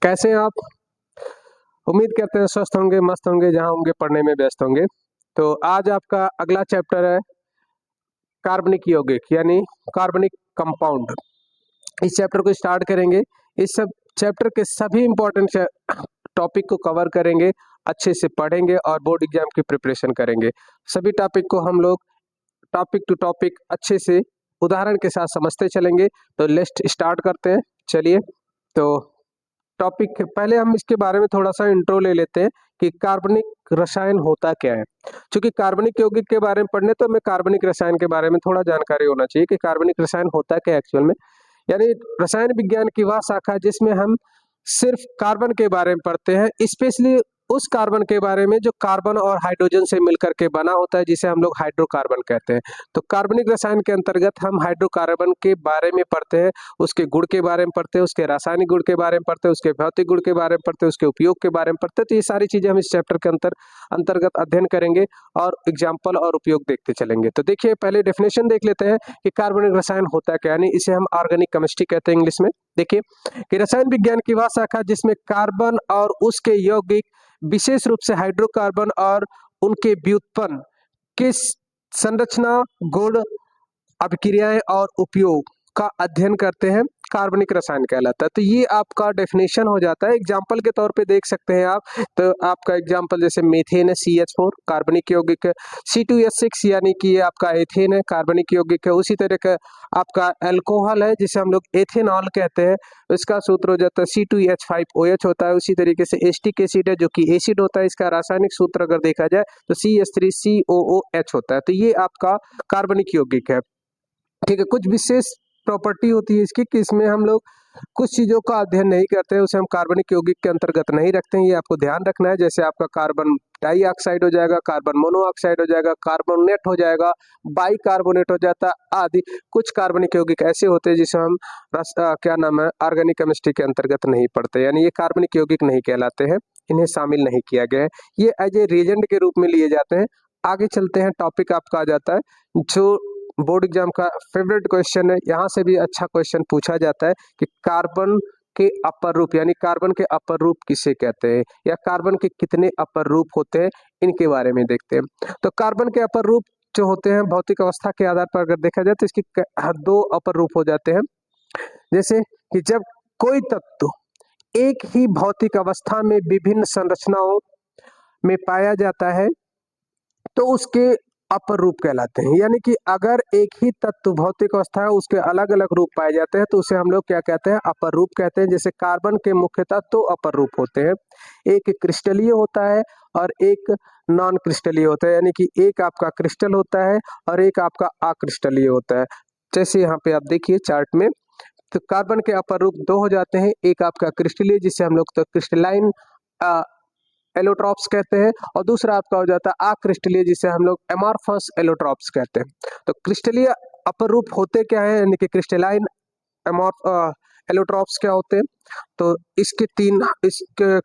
कैसे हैं आप? उम्मीद करते हैं स्वस्थ होंगे, मस्त होंगे, जहाँ होंगे पढ़ने में व्यस्त होंगे। तो आज आपका अगला चैप्टर है कार्बनिक यौगिक यानी कार्बनिक कंपाउंड। इस चैप्टर को स्टार्ट करेंगे। इस सब चैप्टर के सभी इंपॉर्टेंट टॉपिक को कवर करेंगे, अच्छे से पढ़ेंगे और बोर्ड एग्जाम की प्रिपरेशन करेंगे। सभी टॉपिक को हम लोग टॉपिक टू टॉपिक अच्छे से उदाहरण के साथ समझते चलेंगे। तो लेट्स स्टार्ट करते हैं। चलिए, तो टॉपिक पहले हम इसके बारे में थोड़ा सा इंट्रो ले लेते हैं कि कार्बनिक रसायन होता क्या है। क्योंकि कार्बनिक यौगिक के बारे में पढ़ने तो हमें कार्बनिक रसायन के बारे में थोड़ा जानकारी होना चाहिए कि कार्बनिक रसायन होता क्या है एक्चुअल में। यानी रसायन विज्ञान की वह शाखा है जिसमें हम सिर्फ कार्बन के बारे में पढ़ते हैं, स्पेशली उस कार्बन के बारे में जो कार्बन और हाइड्रोजन से मिलकर के बना होता है, जिसे हम लोग हाइड्रोकार्बन कहते हैं। तो कार्बनिक रसायन के अंतर्गत हम हाइड्रोकार्बन के बारे में पढ़ते हैं, उसके गुण के बारे में पढ़ते हैं, उसके रासायनिक गुण के बारे में पढ़ते हैं, उसके भौतिक गुण के बारे में पढ़ते हैं, उसके उपयोग के बारे में पढ़ते हैं। तो ये सारी चीजें हम इस चैप्टर के अंतर्गत अध्ययन करेंगे और एग्जाम्पल और उपयोग देखते चलेंगे। तो देखिए, पहले डेफिनेशन देख लेते हैं कि कार्बनिक रसायन होता है क्या, यानी इसे हम ऑर्गेनिक केमिस्ट्री कहते हैं इंग्लिश में। देखिए कि रसायन विज्ञान की वह शाखा जिसमें कार्बन और उसके यौगिक, विशेष रूप से हाइड्रोकार्बन और उनके व्युत्पन्न की संरचना, गुण, अभिक्रियाएं और उपयोग का अध्ययन करते हैं, कार्बनिक रसायन कहलाता है। तो ये आपका डेफिनेशन हो जाता है। एग्जाम्पल के तौर पे देख सकते हैं आप। तो आपका एग्जाम्पल जैसे मेथेन है, CH4 कार्बनिक यौगिक है, C2H6 यानी कि ये आपका एथेन है, कार्बनिक यौगिक है। उसी तरह का आपका अल्कोहल है जिसे हम लोग एथेनॉल कहते हैं, इसका सूत्र हो जाता है C2H5OH होता है। उसी तरीके से एस्टिक एसिड है जो कि एसिड होता है, इसका रासायनिक सूत्र अगर देखा जाए तो CH3COOH होता है। तो ये आपका कार्बनिक यौगिक है। ठीक है, कुछ विशेष प्रॉपर्टी होती है इसकी कि इसमें हम लोग कुछ चीजों का अध्ययन नहीं करते हैं, उसे हम कार्बनिक यौगिक के अंतर्गत नहीं रखते हैं। ये आपको ध्यान रखना है। जैसे आपका कार्बन डाइऑक्साइड हो जाएगा, कार्बन मोनोऑक्साइड हो जाएगा, कार्बोनेट हो जाएगा, बाइकार्बोनेट हो जाता आदि। कुछ कार्बनिक यौगिक ऐसे होते हैं जिसे हम क्या नाम है, ऑर्गेनिक केमिस्ट्री के अंतर्गत नहीं पढ़ते, यानी ये कार्बनिक यौगिक नहीं कहलाते हैं, इन्हें शामिल नहीं किया गया है। ये एज ए रिएजेंट के रूप में लिए जाते हैं। आगे चलते हैं, टॉपिक आपका आ जाता है जो बोर्ड एग्जाम का फेवरेट क्वेश्चन है। यहाँ से भी अच्छा क्वेश्चन पूछा जाता है कि कार्बन के अपर रूप यानी कार्बन के अपर रूप किसे कहते हैं, या कार्बन के कितने अपर रूप होते हैं, इनके बारे में देखते हैं। तो कार्बन के अपर रूप जो होते हैं भौतिक अवस्था के आधार पर अगर देखा जाए तो इसके दो अपर रूप हो जाते हैं। जैसे कि जब कोई तत्व एक ही भौतिक अवस्था में विभिन्न संरचनाओं में पाया जाता है तो उसके अपर रूप कहलाते हैं। यानी कि अगर एक ही तत्व भौतिक अवस्था है, उसके अलग अलग रूप पाए जाते हैं तो उसे हम लोग क्या कहते हैं, अपर रूप कहते हैं। जैसे कार्बन के मुख्यतः दो अपर रूप होते हैं, एक क्रिस्टलीय होता है और एक नॉन क्रिस्टलीय होता है। यानी कि एक आपका क्रिस्टल होता है और एक आपका अक्रिस्टलीय होता है। जैसे यहाँ पे आप देखिए चार्ट में, तो कार्बन के अपर रूप दो हो जाते हैं, एक आपका क्रिस्टलीय जिसे हम लोग तो क्रिस्टलाइन एलोट्रॉप्स कहते हैं, और दूसरा आपका हो जाता है अक्रिस्टलीय जिसे हम लोग एमॉर्फस एलोट्रॉप्स कहते हैं। तो क्रिस्टलीय अपर रूप होते क्या है, यानी कि क्रिस्टलाइन एलोट्रॉप्स क्या होते हैं, तो इसके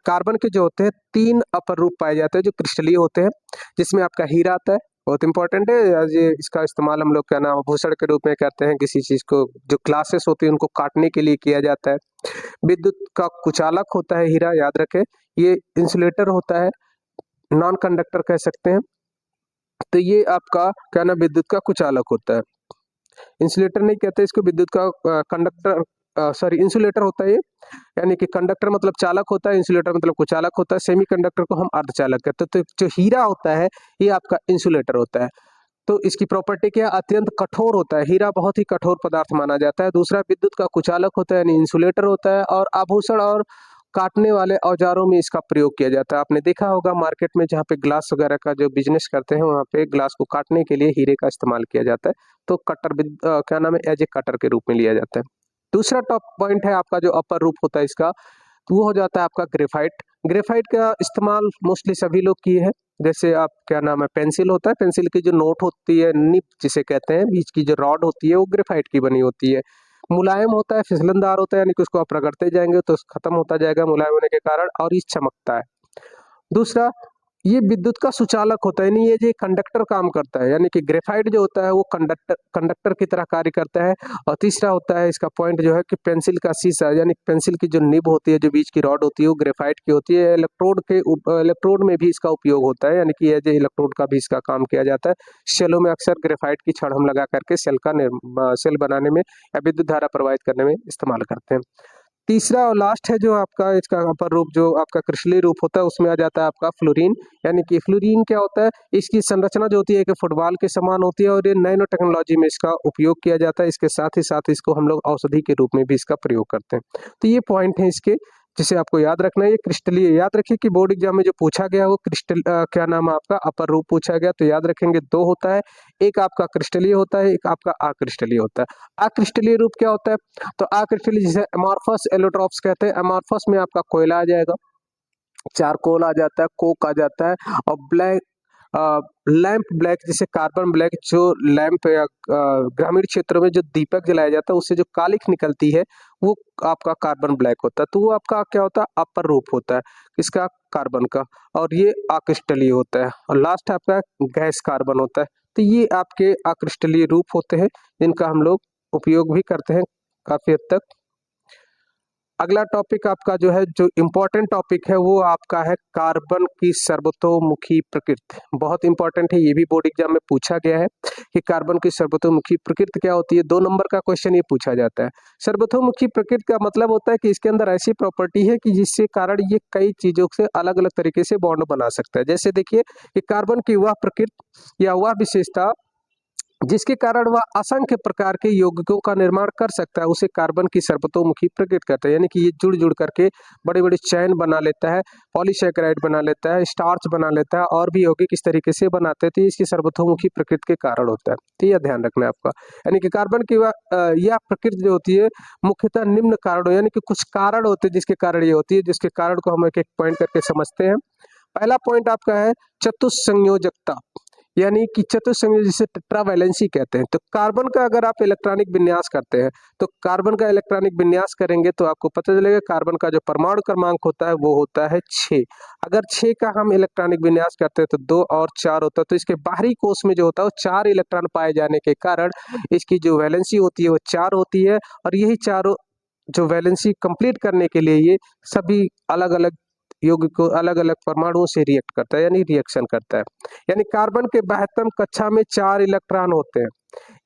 कार्बन के जो होते हैं तीन अपर रूप पाए जाते हैं जो क्रिस्टलीय होते हैं, जिसमें आपका हीरा आता है, बहुत इंपॉर्टेंट है। ये इसका इस्तेमाल हम लोग क्या नाम आभूषण के रूप में करते हैं, किसी चीज को जो ग्लासेस होती है उनको काटने के लिए किया जाता है। विद्युत का कुचालक होता है हीरा, याद रखें। ये इंसुलेटर होता है, नॉन कंडक्टर कह सकते हैं। तो ये आपका क्या नाम विद्युत का कुचालक होता है, इंसुलेटर नहीं कहते इसको, विद्युत का कंडक्टर सॉरी इंसुलेटर होता है ये। यानी कि कंडक्टर मतलब चालक होता है, इंसुलेटर मतलब कुचालक होता है। सेमी कंडक्टर को हम अर्धचालक कहते हैं। तो जो हीरा होता है ये आपका इंसुलेटर होता है। तो इसकी प्रॉपर्टी क्या है, अत्यंत कठोर होता है। हीरा बहुत ही कठोर पदार्थ माना जाता है। दूसरा विद्युत का कुचालक होता है यानी इंसुलेटर होता है, और आभूषण और काटने वाले औजारों में इसका प्रयोग किया जाता है। आपने देखा होगा मार्केट में जहाँ पे ग्लास वगैरह का जो बिजनेस करते हैं वहाँ पे ग्लास को काटने के लिए हीरे का इस्तेमाल किया जाता है। तो कटर क्या नाम है, एज ए कटर के रूप में लिया जाता है। दूसरा टॉप पॉइंट है आपका जो अपर रूप होता है इसका, तो वो हो जाता है आपका ग्रेफाइट। ग्रेफाइट का इस्तेमाल मोस्टली सभी लोग किए हैं। जैसे आप क्या नाम है, पेंसिल होता है, पेंसिल की जो नोट होती है, निब जिसे कहते हैं, बीच की जो रॉड होती है वो ग्रेफाइट की बनी होती है। मुलायम होता है, फिसलनदार होता है, यानी कि उसको आप रगड़ते जाएंगे तो खत्म होता जाएगा मुलायम होने के कारण, और ये चमकता है। दूसरा ये विद्युत का सुचालक होता है, यानी ये जो कंडक्टर काम करता है, यानी कि ग्रेफाइट जो होता है वो कंडक्टर कंडक्टर की तरह कार्य करता है। और तीसरा होता है इसका पॉइंट जो है कि पेंसिल का शीशा, यानी पेंसिल की जो निब होती है, जो बीच की रॉड होती है, वो ग्रेफाइट की होती है। इलेक्ट्रोड में भी इसका उपयोग होता है, यानी कि एज ए इलेक्ट्रोड का भी इसका काम किया जाता है। सेलों में अक्सर ग्रेफाइट की छड़ हम लगा करके सेल बनाने में या विद्युत धारा प्रवाहित करने में इस्तेमाल करते हैं। तीसरा और लास्ट है जो आपका इसका अपर रूप, जो आपका क्रिस्टलीय रूप होता है, उसमें आ जाता है आपका फ्लोरीन। यानी कि फ्लोरीन क्या होता है, इसकी संरचना जो होती है कि फुटबॉल के समान होती है, और ये नैनो टेक्नोलॉजी में इसका उपयोग किया जाता है। इसके साथ ही साथ इसको हम लोग औषधि के रूप में भी इसका प्रयोग करते हैं। तो ये पॉइंट है इसके, जिसे आपको याद रखना है। ये क्रिस्टलीय, याद रखिए कि बोर्ड एग्जाम में जो पूछा गया वो क्या नाम है आपका, अपर रूप पूछा गया, तो याद रखेंगे दो होता है, एक आपका क्रिस्टलीय होता है, एक आपका अक्रिस्टलीय होता है। अक्रिस्टलीय रूप क्या होता है, तो अक्रिस्टलीय जिसे अमॉर्फस एलोट्रॉप्स कहते हैं। अमॉर्फस में आपका कोयला आ जाएगा, चारकोल आ जाता है, कोक आ जाता है, और ब्लैक लैंप ब्लैक, जिसे कार्बन ब्लैक, जो लैंप या ग्रामीण क्षेत्रों में जो दीपक जलाया जाता है उससे जो कालिख निकलती है वो आपका कार्बन ब्लैक होता है। तो वो आपका क्या होता है, अपर रूप होता है इसका, कार्बन का, और ये अक्रिस्टलीय होता है। और लास्ट आपका गैस कार्बन होता है। तो ये आपके अक्रिस्टलीय रूप होते हैं, जिनका हम लोग उपयोग भी करते हैं काफी हद तक। अगला टॉपिक आपका जो है, जो इम्पोर्टेंट टॉपिक है, वो आपका है कार्बन की सर्वतोमुखी प्रकृति। बहुत इंपॉर्टेंट है, ये भी बोर्ड एग्जाम में पूछा गया है कि कार्बन की सर्वतोमुखी प्रकृति क्या होती है। 2 नंबर का क्वेश्चन ये पूछा जाता है। सर्वतोमुखी प्रकृति का मतलब होता है कि इसके अंदर ऐसी प्रॉपर्टी है कि जिससे कारण ये कई चीजों से अलग अलग तरीके से बॉन्ड बना सकता है। जैसे देखिए कि कार्बन की वह प्रकृति या वह विशेषता जिसके कारण वह असंख्य प्रकार के यौगिकों का निर्माण कर सकता है, उसे कार्बन की सर्वतोमुखी प्रकृति कहते हैं। यानी कि ये जुड़ जुड़ करके बड़े बड़े चैन बना लेता है, पॉलीसैकेराइड बना लेता है, स्टार्च बना लेता है, और भी यौगिक इस तरीके से बनाते हैं। तो ये इसकी सर्वतोमुखी प्रकृति के कारण होता है। तो यह ध्यान रखना है आपका। यानी कि कार्बन की यह प्रकृति जो होती है मुख्यतः निम्न कारणों, यानी कि कुछ कारण होते हैं जिसके कारण ये होती है, जिसके कारण को हम एक एक पॉइंट करके समझते हैं। पहला पॉइंट आपका है चतुस्संयोजकता, यानी कि चतुस्संयोजक, जिसे टेट्रावैलेंसी कहते हैं। तो कार्बन का अगर आप इलेक्ट्रॉनिक विन्यास करते हैं, तो कार्बन का इलेक्ट्रॉनिक विन्यास करेंगे तो आपको पता चलेगा कार्बन का जो परमाणु क्रमांक होता है वो होता है 6। अगर 6 का हम इलेक्ट्रॉनिक विन्यास करते हैं तो 2 और 4 होता है। तो इसके बाहरी कोष में जो होता है वो 4 इलेक्ट्रॉन पाए जाने के कारण इसकी जो वैलेंसी होती है वो 4 होती है। और यही चारों जो वैलेंसी कंप्लीट करने के लिए ये सभी अलग अलग यौगिक को अलग अलग परमाणुओं से रिएक्ट करता है, यानी रिएक्शन करता है। यानी कार्बन के 72 कक्षा में 4 इलेक्ट्रॉन होते हैं,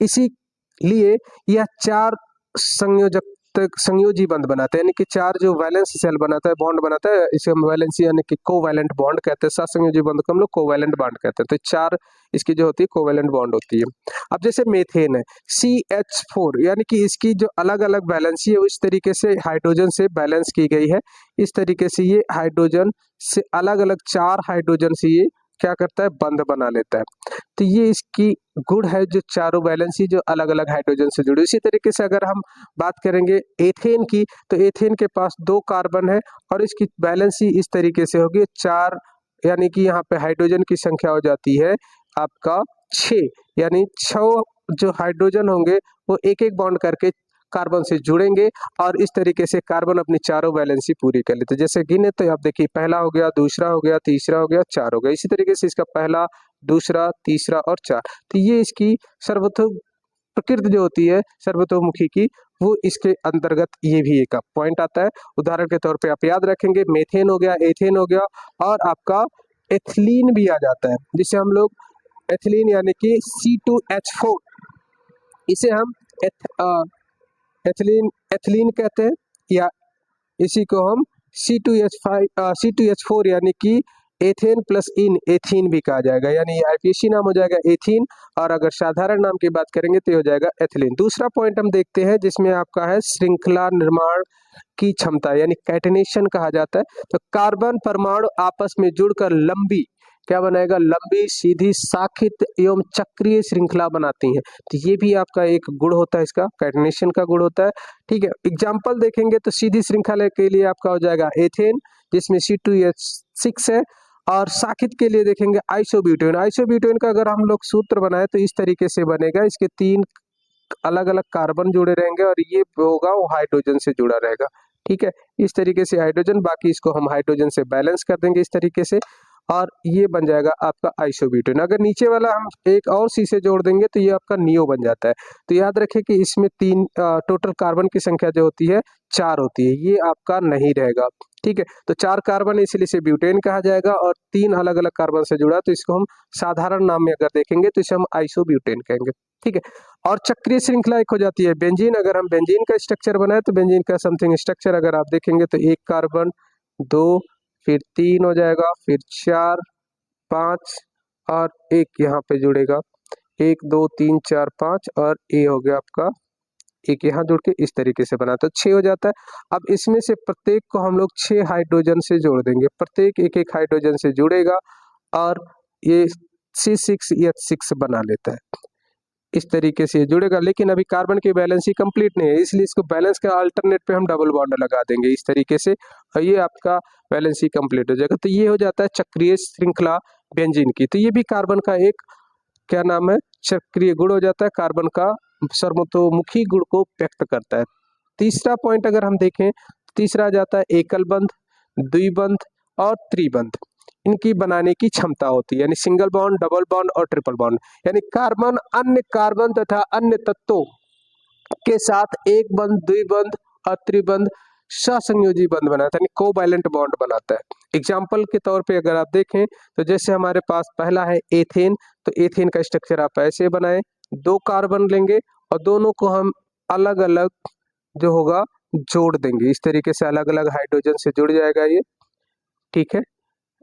इसीलिए यह 4 संयोजक संयोजी बंध बनाते हैं, यानी कि 4 जो वैलेंस सेल बनाता है, बॉन्ड बनाता है, इसे हम वैलेंसी यानी कि कोवैलेंट बॉन्ड कहते हैं। सहसंयोजी बंध को हम लोग कोवैलेंट बॉन्ड कहते हैं। तो 4 इसकी जो होती है कोवैलेंट बॉन्ड होती है। अब जैसे मेथेन है CH4, यानी कि इसकी जो अलग अलग वैलेंसी है उस तरीके से हाइड्रोजन से बैलेंस की गई है। इस तरीके से ये हाइड्रोजन से अलग अलग 4 हाइड्रोजन से ये क्या करता है, बंध बना लेता है। तो ये इसकी गुण है, जो चारों वैलेंसी जो अलग अलग हाइड्रोजन से जुड़ी। इसी तरीके से अगर हम बात करेंगे एथेन की, तो एथेन के पास 2 कार्बन है और इसकी वैलेंसी इस तरीके से होगी 4, यानी कि यहाँ पे हाइड्रोजन की संख्या हो जाती है आपका 6, यानी 6 जो हाइड्रोजन होंगे वो एक एक बॉन्ड करके कार्बन से जुड़ेंगे, और इस तरीके से कार्बन अपनी चारों वैलेंसी पूरी कर लेते हैं। जैसे गिने तो आप देखिए, पहला हो गया, दूसरा हो गया, तीसरा हो गया, 4 हो गया। इसी तरीके से इसका पहला, दूसरा, तीसरा और 4। तो ये इसकी सर्वतो प्रकृति जो होती है सर्वतोमुखी की, वो इसके अंतर्गत ये भी एक पॉइंट आता है। उदाहरण के तौर पे आप याद रखेंगे, मेथेन हो गया, एथेन हो गया, और आपका एथिलीन भी आ जाता है, जिसे हम लोग एथिलीन यानी कि C2H4, इसे हम एथिलीन एथिलीन कहते हैं, या इसी को हम C2H4 यानी कि एथेन प्लस इन एथीन भी कहा जाएगा, यानी आईपीसी नाम हो जाएगा एथीन, और अगर साधारण नाम की बात करेंगे तो ये हो जाएगा एथिलीन। दूसरा पॉइंट हम देखते हैं जिसमें आपका है श्रृंखला निर्माण की क्षमता, यानी कैटेनेशन कहा जाता है। तो कार्बन परमाणु आपस में जुड़कर लंबी क्या बनाएगा, लंबी सीधी शाखित एवं चक्रीय श्रृंखला बनाती हैं। तो ये भी आपका एक गुण होता है, इसका कैटेनेशन का गुण होता है। ठीक है, एग्जाम्पल देखेंगे तो सीधी श्रृंखला के लिए आपका हो जाएगा एथेन, जिसमें C2H6 है, और शाखित के लिए देखेंगे आइसोब्यूटेन। आइसोब्यूटेन का अगर हम लोग सूत्र बनाए तो इस तरीके से बनेगा, इसके 3 अलग अलग कार्बन जुड़े रहेंगे और ये होगा वो हाइड्रोजन से जुड़ा रहेगा। ठीक है, इस तरीके से हाइड्रोजन, बाकी इसको हम हाइड्रोजन से बैलेंस कर देंगे इस तरीके से। और ये बन जाएगा आपका आइसोब्यूटेन। अगर नीचे वाला हम एक और सी से जोड़ देंगे तो ये आपका नियो बन जाता है। तो याद रखें कि इसमें टोटल कार्बन की संख्या जो होती है 4 होती है, ये आपका नहीं रहेगा। ठीक है, तो 4 कार्बन इसलिए इसे ब्यूटेन कहा जाएगा, और 3 अलग अलग कार्बन से जुड़ा तो इसको हम साधारण नाम में अगर देखेंगे तो इसे हम आइसोब्यूटेन कहेंगे। ठीक है, और चक्रीय श्रृंखला एक हो जाती है बेंजीन। अगर हम बेंजीन का स्ट्रक्चर बनाए तो बेंजीन का समथिंग स्ट्रक्चर अगर आप देखेंगे तो 1 कार्बन, 2, फिर 3 हो जाएगा, फिर 4, 5 और 1 यहाँ पे जुड़ेगा, 1 2 3 4 5 और ए हो गया आपका, एक यहाँ जुड़ के इस तरीके से बना तो 6 हो जाता है। अब इसमें से प्रत्येक को हम लोग 6 हाइड्रोजन से जोड़ देंगे, प्रत्येक एक एक हाइड्रोजन से जुड़ेगा और ये C6H6 बना लेता है। इस तरीके से ये जुड़ेगा, लेकिन अभी कार्बन की बैलेंस ही कंप्लीट नहीं है, इसलिए इसको बैलेंस का अल्टरनेट पे हम डबल बॉन्ड लगा देंगे इस तरीके से, और ये आपका बैलेंस ही कंप्लीट हो जाएगा। तो ये हो जाता है चक्रीय श्रृंखला बेंजीन की। तो ये भी कार्बन का एक क्या नाम है, चक्रीय गुण हो जाता है, कार्बन का सर्वतोमुखी गुण को व्यक्त करता है। तीसरा पॉइंट अगर हम देखें, तीसरा आ जाता है एकल बंध, द्विबंध और त्रिबंध। इनकी बनाने की क्षमता होती है, यानी सिंगल बॉन्ड, डबल बॉन्ड और ट्रिपल बॉन्ड। यानी कार्बन अन्य कार्बन तथा अन्य तत्वों के साथ एक बंध, द्विबंध और त्रिबंध सहसंयोजी बंध बनाता है, यानी कोवैलेंट बॉन्ड बनाता है। एग्जाम्पल के तौर पे अगर आप देखें तो जैसे हमारे पास पहला है एथेन, तो एथेन का स्ट्रक्चर आप ऐसे बनाए, 2 कार्बन लेंगे और दोनों को हम अलग अलग जो होगा जोड़ देंगे, इस तरीके से अलग अलग हाइड्रोजन से जुड़ जाएगा ये। ठीक है,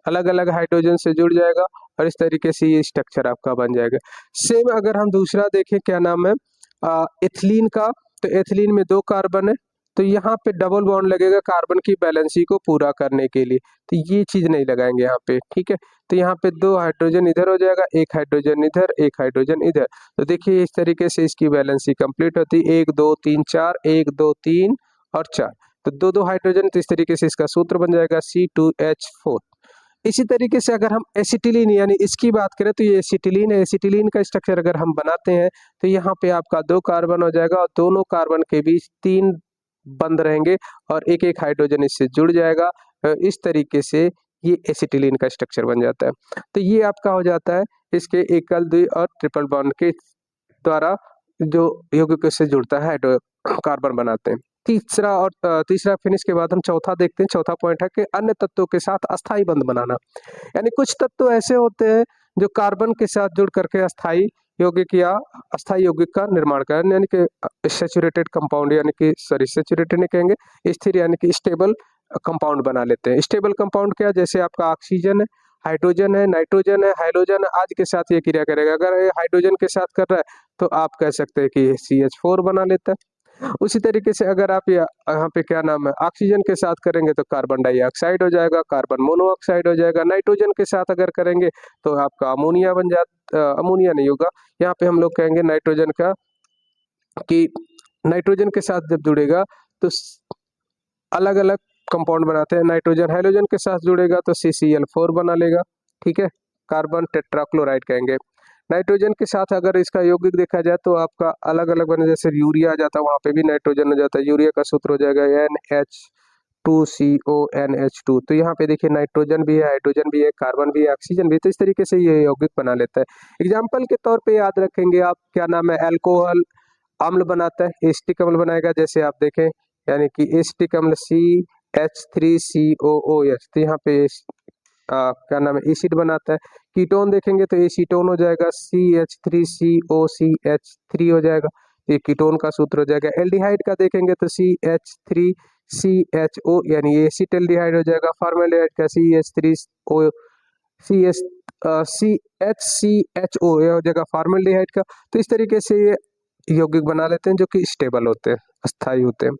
अलग अलग हाइड्रोजन से जुड़ जाएगा और इस तरीके से ये स्ट्रक्चर आपका बन जाएगा। सेम अगर हम दूसरा देखें, क्या नाम है, एथिलीन का, तो एथिलीन में 2 कार्बन है, तो यहाँ पे डबल बॉन्ड लगेगा कार्बन की बैलेंसी को पूरा करने के लिए, तो ये चीज नहीं लगाएंगे यहाँ पे। ठीक है, तो यहाँ पे 2 हाइड्रोजन इधर हो जाएगा, 1 हाइड्रोजन इधर, 1 हाइड्रोजन इधर। तो देखिए इस तरीके से इसकी बैलेंसी कंप्लीट होती है, 1 2 3 4, 1 2 3 और 4, तो 2 हाइड्रोजन, तो इस तरीके से इसका सूत्र बन जाएगा C2H4। इसी तरीके से अगर हम एसिटिलीन यानी इसकी बात करें तो ये एसिटिलीन है, एसिटिलीन का स्ट्रक्चर अगर हम बनाते हैं तो यहाँ पे आपका 2 कार्बन हो जाएगा और दोनों कार्बन के बीच 3 बंद रहेंगे और एक एक हाइड्रोजन इससे जुड़ जाएगा। इस तरीके से ये एसिटिलीन का स्ट्रक्चर बन जाता है। तो ये आपका हो जाता है इसके एकल, द्वि और ट्रिपल बॉन्ड के द्वारा जो यौगिक से जुड़ता है कार्बन बनाते हैं। तीसरा फिनिश के बाद हम चौथा देखते हैं। चौथा पॉइंट है कि अन्य तत्वों के साथ अस्थाई बंध बनाना, यानी कुछ तत्व ऐसे होते हैं जो कार्बन के साथ जुड़ करके अस्थाई यौगिक या अस्थाई यौगिक का निर्माण करें, यानी कि सैचुरेटेड कंपाउंड, यानी कि सॉरी सैचुरेटेड नहीं कहेंगे, स्थिर यानी कि स्टेबल कंपाउंड बना लेते हैं। स्टेबल कंपाउंड क्या, जैसे आपका ऑक्सीजन है, हाइड्रोजन है, नाइट्रोजन है, हाइड्रोजन आज के साथ ये क्रिया करेगा। अगर ये हाइड्रोजन के साथ कर रहा है तो आप कह सकते हैं कि CH4 बना लेता है। उसी तरीके से अगर आप यहाँ पे क्या नाम है ऑक्सीजन के साथ करेंगे तो कार्बन डाइऑक्साइड हो जाएगा, कार्बन मोनोऑक्साइड हो जाएगा। नाइट्रोजन के साथ अगर करेंगे तो आपका अमोनिया बन जाता, अमोनिया नहीं होगा, यहाँ पे हम लोग कहेंगे नाइट्रोजन का, कि नाइट्रोजन के साथ जब जुड़ेगा तो अलग अलग कंपाउंड बनाते हैं। नाइट्रोजन हाइड्रोजन के साथ जुड़ेगा तो CCl4 बना लेगा। ठीक है, कार्बन टेट्राक्लोराइड कहेंगे। नाइट्रोजन के साथ अगर इसका यौगिक देखा जाए तो आपका अलग अलग बने, जैसे यूरिया आ जाता है वहां पे भी नाइट्रोजन हो जाता है, यूरिया का सूत्र हो जाएगा NH2CONH2। तो यहाँ पे देखिए नाइट्रोजन भी है, हाइड्रोजन भी है, कार्बन भी है, ऑक्सीजन भी, तो इस तरीके से ये यौगिक बना लेता है। एग्जाम्पल के तौर पे याद रखेंगे आप, क्या नाम है, अल्कोहल अम्ल बनाता है, एसिटिक अम्ल बनाएगा, जैसे आप देखें, यानी कि एसिटिक अम्ल CH3COOH, तो यहाँ पे क्या नाम है एसिड बनाता है। कीटोन देखेंगे तो एसीटोन हो जाएगा, CH3COCH3 हो जाएगा, ये कीटोन का सूत्र हो जाएगा। एल्डिहाइड का देखेंगे तो CH3CHO यानी एसिटल्डिहाइड हो जाएगा। फॉर्मेल्डिहाइड का CH3O CHCHO ये हो जाएगा फॉर्मेल्डिहाइड का। तो इस तरीके से ये यौगिक बना लेते हैं जो कि स्टेबल होते हैं, अस्थायी होते हैं।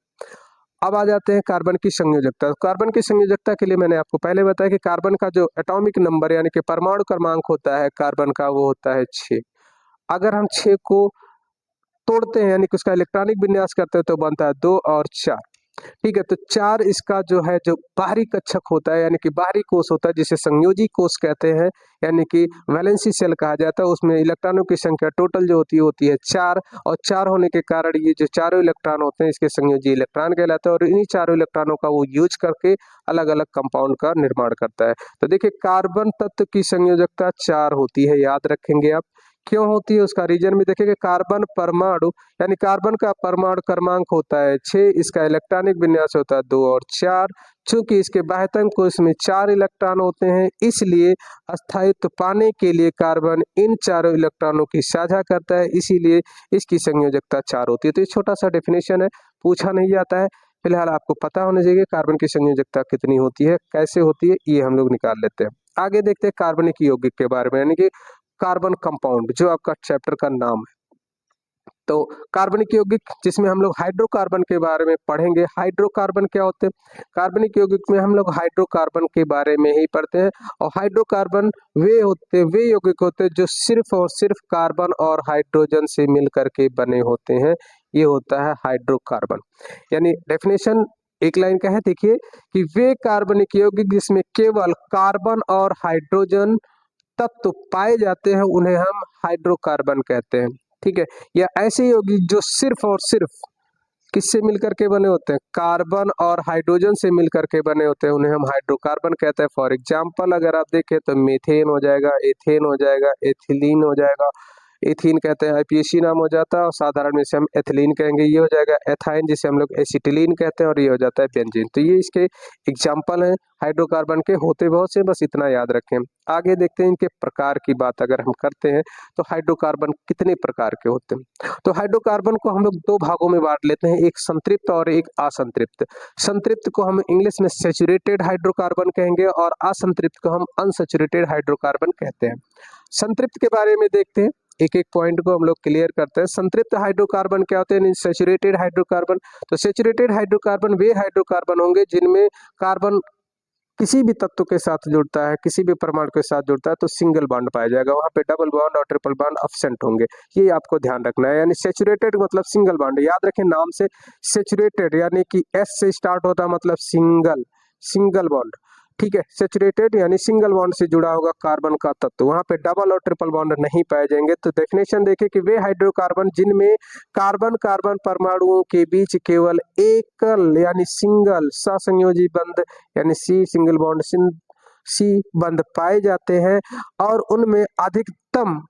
अब आ जाते हैं कार्बन की संयोजकता। कार्बन की संयोजकता के लिए मैंने आपको पहले बताया कि कार्बन का जो एटॉमिक नंबर यानी कि परमाणु क्रमांक होता है कार्बन का, वो होता है 6। अगर हम 6 को तोड़ते हैं यानी कि उसका इलेक्ट्रॉनिक विन्यास करते हैं तो बनता है 2 और 4। ठीक है, तो 4 इसका जो है जो बाहरी कक्षक होता है यानी कि बाहरी कोष होता है जिसे संयोजी कोष कहते हैं, यानी कि वैलेंसी शेल कहा जाता है। उसमें इलेक्ट्रॉनों की संख्या टोटल जो होती है 4, और 4 होने के कारण ये जो चारों इलेक्ट्रॉन होते हैं इसके संयोजी इलेक्ट्रॉन कहलाते हैं, और इन्हीं चारों इलेक्ट्रॉनों का वो यूज करके अलग अलग कंपाउंड का निर्माण करता है। तो देखिए कार्बन तत्व की संयोजकता 4 होती है, याद रखेंगे आप। क्यों होती है उसका रीजन भी देखेंगे। कार्बन परमाणु यानी कार्बन का परमाणु क्रमांक होता है 6, इसका इलेक्ट्रॉनिक विन्यास होता है 2 और 4। चूंकि इसके बाह्यतम कोश में 4 इलेक्ट्रॉन होते हैं, इसलिए स्थायित्व पाने के लिए कार्बन इन चारों इलेक्ट्रॉनों की साझा करता है, इसीलिए इसकी संयोजकता 4 होती है। तो ये छोटा सा डेफिनेशन है, पूछा नहीं जाता है। फिलहाल आपको पता होना चाहिए कार्बन की संयोजकता कितनी होती है, कैसे होती है, ये हम लोग निकाल लेते हैं। आगे देखते हैं कार्बनिक यौगिक के बारे में, यानी कि कार्बन कंपाउंड जो आपका चैप्टर का नाम है। तो कार्बनिक यौगिक जिसमें हम लोग हाइड्रोकार्बन के बारे में पढ़ेंगे। हाइड्रोकार्बन क्या होते हैं? कार्बनिक यौगिक में हम लोग हाइड्रोकार्बन के बारे में ही पढ़ते हैं। और हाइड्रोकार्बन वे यौगिक होते हैं जो सिर्फ और सिर्फ कार्बन और हाइड्रोजन से मिलकर के बने होते हैं, ये होता है हाइड्रोकार्बन। यानी डेफिनेशन एक लाइन का है, देखिए कि वे कार्बनिक यौगिक जिसमें केवल कार्बन और हाइड्रोजन तत्व पाए जाते हैं उन्हें हम हाइड्रोकार्बन कहते हैं। ठीक है, या ऐसे यौगिक जो सिर्फ और सिर्फ किससे मिलकर के बने होते हैं? कार्बन और हाइड्रोजन से मिलकर के बने होते हैं, उन्हें हम हाइड्रोकार्बन कहते हैं। फॉर एग्जाम्पल अगर आप देखें तो मीथेन हो जाएगा, एथेन हो जाएगा, एथिलीन हो जाएगा। एथीन कहते हैं, आईपीएसी नाम हो जाता है, और साधारण में से हम एथिलीन कहेंगे। ये हो जाएगा एथाइन जिसे हम लोग एसिटिलीन कहते हैं, और ये हो जाता है बेंजीन। तो ये इसके एग्जाम्पल हैं हाइड्रोकार्बन के, होते बहुत से, बस इतना याद रखें। आगे देखते हैं इनके प्रकार की बात अगर हम करते हैं तो हाइड्रोकार्बन कितने प्रकार के होते हैं। तो हाइड्रोकार्बन को हम लोग 2 भागों में बांट लेते हैं, एक संतृप्त और एक असंतृप्त। संतृप्त को हम इंग्लिश में सैचुरेटेड हाइड्रोकार्बन कहेंगे, और असंतृप्त को हम अनसैचुरेटेड हाइड्रोकार्बन कहते हैं। संतृप्त के बारे में देखते हैं, एक एक पॉइंट को हम लोग क्लियर करते हैं। संतृप्त हाइड्रोकार्बन क्या होते हैं? Saturated hydrocarbon. तो सैचुरेटेड हाइड्रोकार्बन वे हाइड्रोकार्बन होंगे जिनमें कार्बन किसी भी तत्व के साथ जुड़ता है, किसी भी परमाणु के साथ जुड़ता है तो सिंगल बॉन्ड पाया जाएगा, वहां पे डबल बॉन्ड और ट्रिपल बॉन्ड अब्सेंट होंगे। ये आपको ध्यान रखना है। यानी सैचुरेटेड मतलब सिंगल बॉन्ड, याद रखें नाम से। सैचुरेटेड यानी कि एस से स्टार्ट होता है, मतलब सिंगल, सिंगल बॉन्ड। ठीक है, सैचुरेटेड यानी सिंगल बॉन्ड से जुड़ा होगा कार्बन का तत्व, वहां पे डबल और ट्रिपल बॉन्ड नहीं पाए जाएंगे। तो डेफिनेशन देखें कि वे हाइड्रोकार्बन जिनमें कार्बन कार्बन परमाणुओं के बीच केवल एकल यानी सिंगल सहसंयोजी बंध यानी सी सिंगल बॉन्ड सी बंध पाए जाते हैं, और उनमें अधिकतम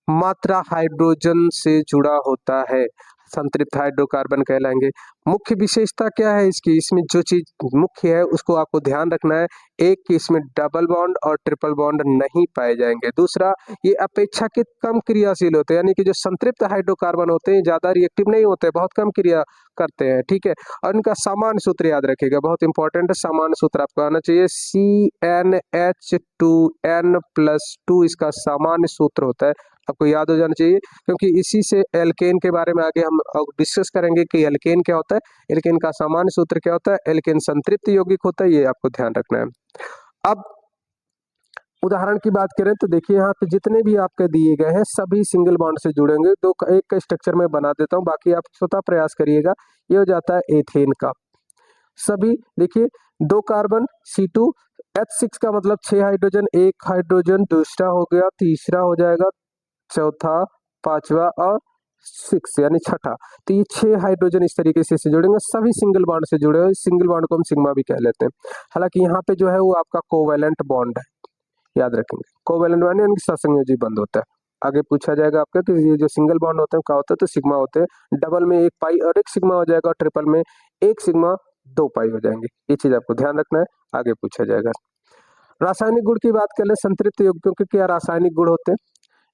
मात्रा हाइड्रोजन से जुड़ा होता है, संतृप्त हाइड्रोकार्बन कहलाएंगे। मुख्य विशेषता क्या है इसकी? इसमें जो चीज मुख्य है उसको आपको ध्यान रखना है। एक कि इसमें डबल बॉन्ड और ट्रिपल बॉन्ड नहीं पाए जाएंगे। दूसरा, ये अपेक्षाकृत कम क्रियाशील होते हैं, यानी कि जो संतृप्त हाइड्रोकार्बन होते हैं ज्यादा रिएक्टिव नहीं होते, बहुत कम क्रिया करते हैं। ठीक है, और इनका सामान्य सूत्र याद रखिएगा, बहुत इंपॉर्टेंट है। सामान्य सूत्र आपको आना चाहिए, CnH2n+2 इसका सामान्य सूत्र होता है, आपको याद हो जाना चाहिए, क्योंकि इसी से एल्केन के बारे में आगे हम डिस्कस करेंगे कि एल्केन क्या होता है। एल्केन का सामान्य सूत्र क्या होता है? एल्केन संतृप्त यौगिक होता है, ये आपको ध्यान रखना है। अब उदाहरण की बात करें तो देखिए यहाँ पे जितने भी आपके दिए गए हैं सभी सिंगल बॉन्ड से जुड़ेंगे। दो एक का स्ट्रक्चर में बना देता हूँ, बाकी आप स्वतः प्रयास करिएगा। ये हो जाता है एथेन का। सभी देखिए 2 कार्बन C2, H6 का मतलब 6 हाइड्रोजन, 1 हाइड्रोजन दूसरा हो गया, तीसरा हो जाएगा, चौथा, पांचवा और 6 यानी छठा। तो ये 6 हाइड्रोजन इस तरीके से जुड़ेंगे, सभी सिंगल बॉन्ड से जुड़े हुए। सिंगल बॉन्ड को हम सिग्मा भी कह लेते हैं। हालांकि यहाँ पे जो है वो आपका कोवैलेंट बॉन्ड है, याद रखेंगे। कोवैलेंट बॉन्ड यानी सहसंयोजी बंध होता है। आगे पूछा जाएगा आपका कि ये जो सिंगल बॉन्ड होते हैं क्या होता है, तो सिग्मा होते हैं। डबल में 1 पाई और 1 सिग्मा हो जाएगा, और ट्रिपल में 1 सिग्मा 2 पाई हो जाएंगे। ये चीज आपको ध्यान रखना है, आगे पूछा जाएगा। रासायनिक गुण की बात कर ले, संतृप्त यौगिकों के क्या रासायनिक गुण होते हैं,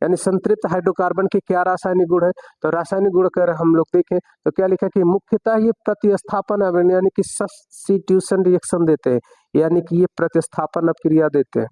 यानी संतृप्त हाइड्रोकार्बन के क्या रासायनिक गुण है। तो रासायनिक गुण अगर हम लोग देखें तो क्या लिखा कि मुख्यतः ये प्रतिस्थापन अभिक्रिया यानी कि सब्स्टिट्यूशन रिएक्शन देते हैं, यानी कि ये प्रतिस्थापन अभिक्रिया देते हैं।